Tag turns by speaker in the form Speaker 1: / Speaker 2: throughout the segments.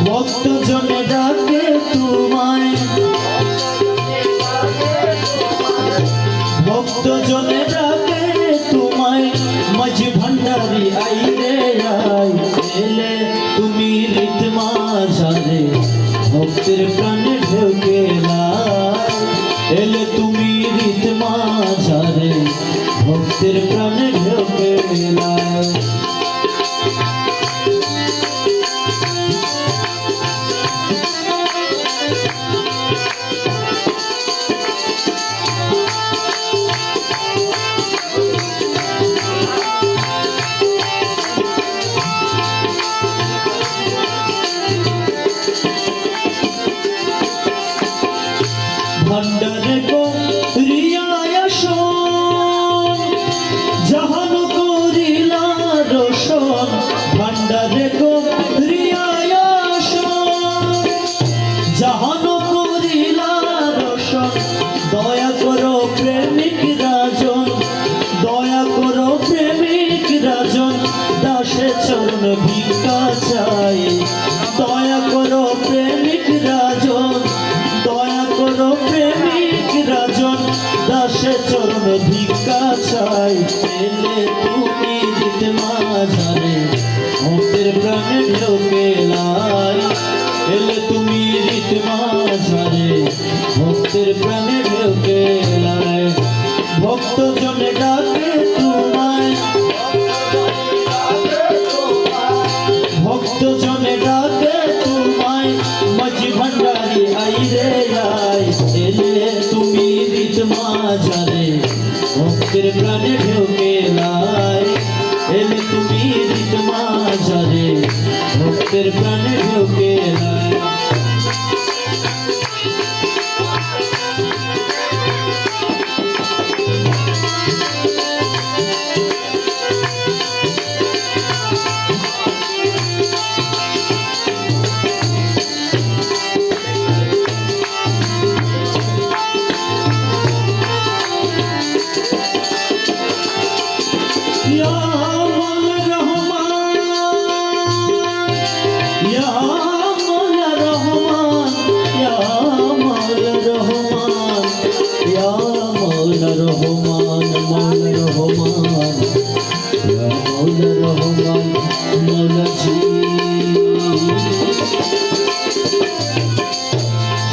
Speaker 1: ভক্ত জনে ডাকে তোমায়, ভক্ত জনে ডাকে তোমায়, মাঝি ভান্ডারি আইরে আই, এলে তুমি রীত মাঝারে ভক্তের প্রাণে ঢোকে লাই, এলে তুমি রীত মাঝারে ভক্তের প্রাণে ঢোকে লাই। ভান্ডারে গো রিয়ায় শোন, জাহান করিলা রোশন, ভান্ডারে গো রিয়ায় শোন, জাহান করিলা রোশন, দয়া করো প্রেমিক রাজন, দয়া করো প্রেমিক রাজন, দাসে চরণ ভিক্ষা চাই, দয়া করো প্রেমিক রাজন, দয়া করো প্রেমিক রাজন, দাসে চরণ ভিক্ষা চাই, এলে তুমি রীত মাঝারে ভক্তের প্রাণে ঢোকে লাই, এলে তুমি রীত মাঝারে ভক্তের প্রাণে ঢোকে লাই। ভক্ত জনে ডাকে তোমায়, ভক্ত জনে ডাকে তোমায়, মাঝি ভান্ডারি আইরে আই, এলে তুমি রীত মাঝারে ভক্তের প্রাণে ঢোকে লাই, এলে তুমি রীত মাঝারে ভক্তের প্রাণে ঢোকে লাই।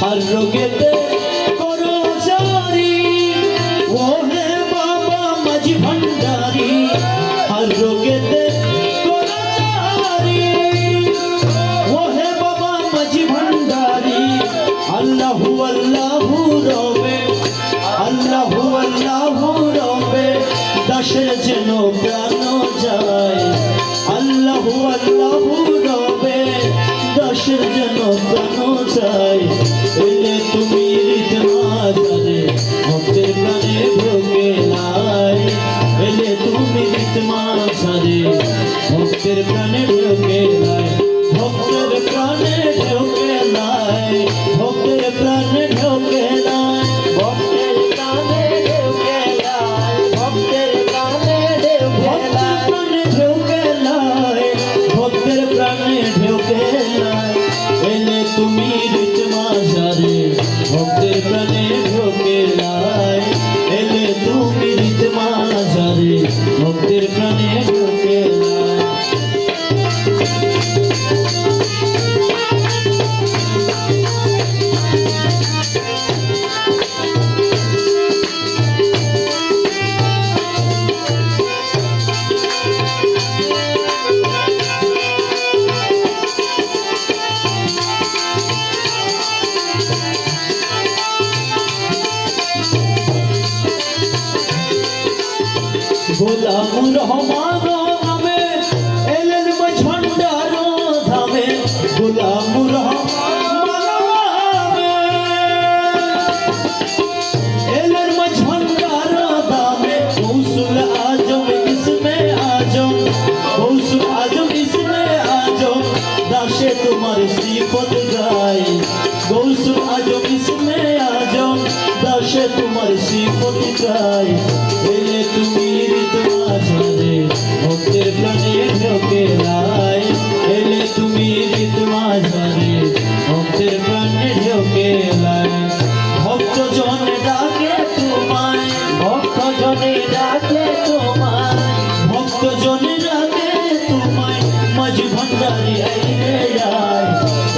Speaker 1: हर रोगेते करो जारी, वो है बाबा मझी भंडारी, हर रोगेते करो जारी, वो है बाबा मझी भंडारी, अल्लाहु अल्लाहु रोबे, अल्लाहु अल्लाहु रोबे, दशे जनो प्राणो जाए, अल्लाहु अल्लाहु रोबे, दशे जनो प्राणो जाए, एले তুমি রীত মাঝারে ভক্তের প্রাণে ঢোকে লাই, এলে তুমি রীত মাঝারে ভক্তের প্রাণে ঢোকে লাই, ভক্তের প্রাণে ঢোকে লাই, ভক্তের প্রাণে ঢোকে লাই, ভক্তের প্রাণে ঢোকে লাই, ভক্তের প্রাণে ঢোকে লাই, ভক্তের প্রাণে ঢোকে লাই, এলে তুমি রীত মাঝারে ভক্তের প্রাণে ঢোকে লাই, এলে তুমি রীত মাঝারে ভক্তের প্রাণে ঢোকে লাই। গোলাম রহমান নামে এলেন মাঝ ভান্ডার ধামে, গোলাম রহমান নামে এলেন মাঝ ভান্ডার ধামে, গৌসুল আজম ইসমে আজম, গৌসুল আজম ইসমে আজম, দাসে তোমার সিফত গায়, গৌসুল আজম ইসমে আজম, দাসে তোমার সিফত গায়, এলে তুমি রীত মাঝারে ভক্তের প্রাণে ঢোকে লাই, এলে তুমি রীত মাঝারে মাঝারে ভক্তের প্রাণে ঢোকে লাই ভক্ত জন ডাকে তোমায় ভক্ত জনে ডাকে তোমায় ভক্ত জনে ডাকে তোমায় মাঝ ভান্ডারি আইরে যায়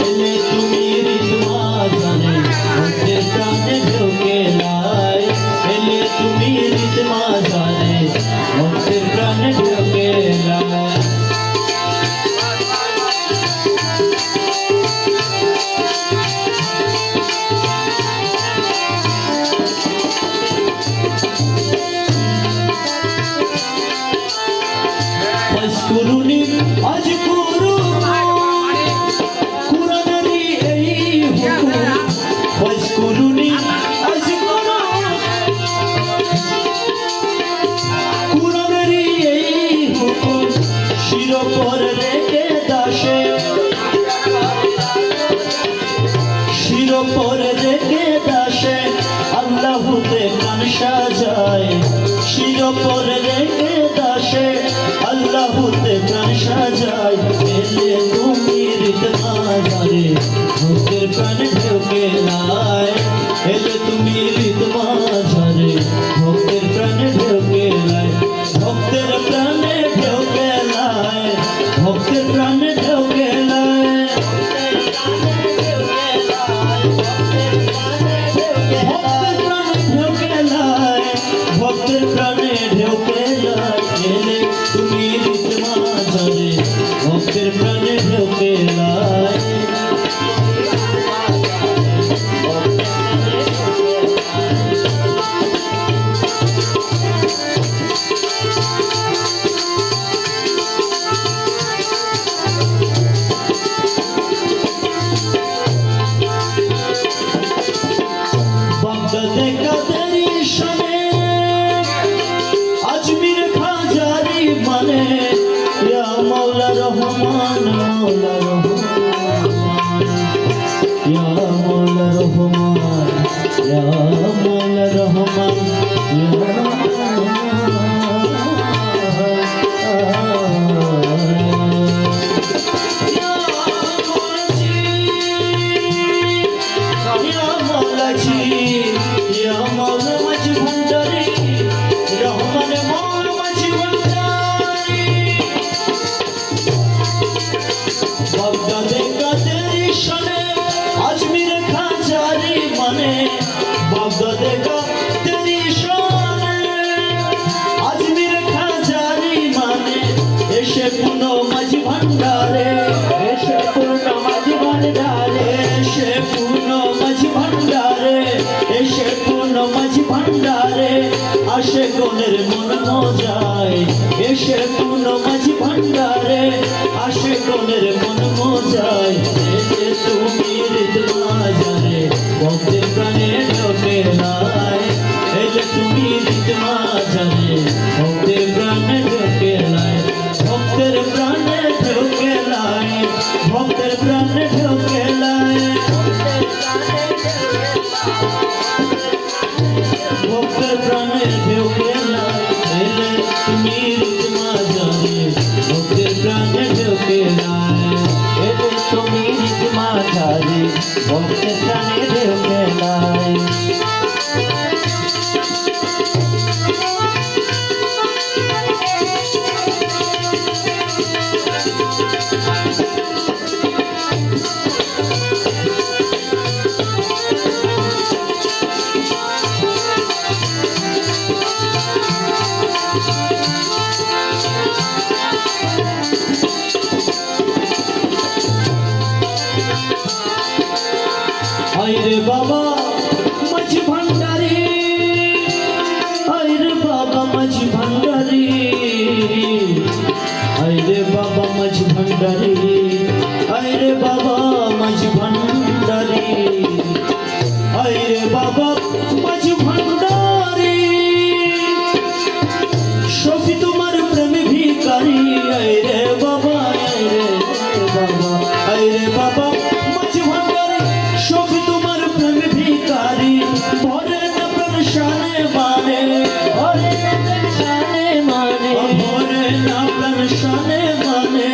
Speaker 1: এলে তুমি রীত মাঝারে ভক্তের প্রাণে ঢোকে লাই এলে তুমি রীত মাঝারে ভক্তের প্রাণে ঢোকে লাই করুনি আজ করু কুরআনেরই এই হুকুম ওয়াজ করুনি আজ করু কুরআনেরই এই হুকুম শির পর রেখে দাসে শির পর রেখে দাসে আল্লাহতে কান সাজায় শির পর রেখে দাসে আল্লাহতে প্রাণ সাজায় এলে তুমি রীত মাঝারে ভক্তের প্রাণে ঢোকে লাই এলে তুমি রীত মাঝারে ভক্তের প্রাণে ঢোকে লাই ভক্তের প্রাণে ঢোকে লাই ভক্তের প্রাণে ঢোকে লাই ভক্তের প্রাণে ঢোকে লাই এলে তুমি রীত মাঝারে ভক্তের প্রাণে ঢোকে লাই বাগদাদে কাদেরি শানে আজমির খাজারি মানে ইয়া মৌলা রহমান মৌলা রহমান ইয়া মৌলা রহমান ইয়া মৌলা রহমান ইয়া মৌলাজি ইয়া মৌলা মাঝ ভান্ডারি রহমান মৌলা মাঝ ভান্ডারি বাগদাদে কাদেরি শানে আজমির খাজারি মানে বাগদাদে কাদেরি শানে আজমির খাজারি মানে এসে পুনো মাঝ ভান্ডারে এসে পুনো মাঝ ভান্ডারে এসে পুনো মাঝ ভান্ডারে এসে পুনো মাঝ ভান্ডারে আসে গনের মন মজায় এসে পুনো মাঝ ভান্ডারে আসে গনের মন মজায় এলে তুমি রীত মাঝারে ভক্তের প্রাণে ঢোকে লাই এলে তুমি রীত মাঝারে ভক্তের প্রাণে ঢোকে লাই ভক্তের প্রাণে ঢোকে লাই ভক্তের প্রাণে ঢোকে লাই ভক্তের প্রাণে ঢোকে লাই এলে তুমি রীত মাঝারে ভক্তের প্রাণে ঢোকে লাই এলে তুমি রীত মাঝারে ভক্তের প্রাণে ঢোকে লাই আইরে বাবা মাঝ ভান্ডারি আইরে বাবা মাঝ ভান্ডারি আইরে বাবা মাঝ ভান্ডারি আইরে বাবা মাঝ ভান্ডারি আইরে বাবা মাঝ ভান্ডারি সফি তোমার প্রেমে ভিখারি আইরে বাবা আইরে বাবা মাঝ ভান্ডারি সফি তোমার প্রেমে ভিখারি ভরে না প্রাণ শানে মানে ভরে না প্রাণ শানে মানে ভরে না প্রাণ শানে মানে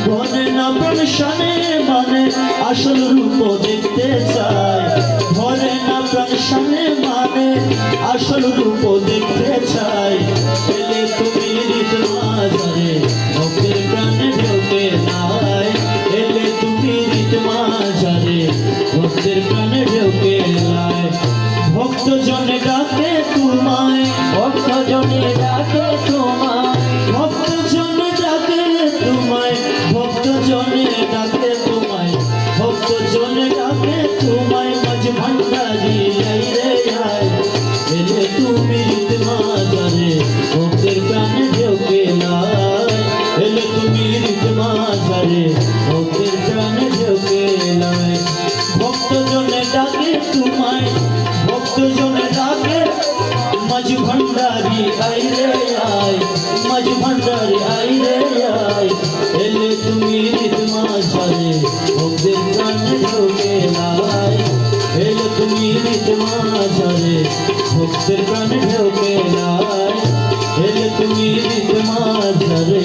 Speaker 1: ভরে না প্রাণ শানে মানে আসল রূপ দেখতে চাই, ধরে না প্রাণ সামনে মানে আসল রূপ দেখতে চাই। এলে তুমি হৃদ মাঝারে ভক্তের প্রাণে ঢোকে নাই, এলে তুমি হৃদ মাঝারে ভক্তের প্রাণে ঢোকে নাই। ভক্ত জনে ডাকে তোমায়,
Speaker 2: ভক্ত জনে ডাকে তোমায়,
Speaker 1: ভক্ত জনে ডাকে তোমায়, ভক্ত জনে ডাকে তোমায়, ভক্ত জনে ডাকে তোমায়। মাঝ ভান্ডারি আই রে আয়, এলে তুমি হৃদ মাঝারে ভক্তের প্রাণে ঢোকে নাই, এলে তুমি হৃদ মাঝারে ভক্তের প্রাণে ঢোকে নাই। ভক্ত জনে ডাকে তোমায়, ভক্ত জনে ডাকে মাঝ ভান্ডারি আই রে আয়, মাঝ ভান্ডারি আই রে আয়, এলে তুমি হৃদ মাঝারে ভক্তের প্রাণে ঢোকে নাই, এলে তুমি হৃদ মাঝারে ভক্তের প্রাণে ঢোকে নাই, এলে তুমি হৃদ মাঝারে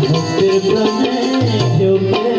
Speaker 1: ভক্তের প্রাণে ঢোকে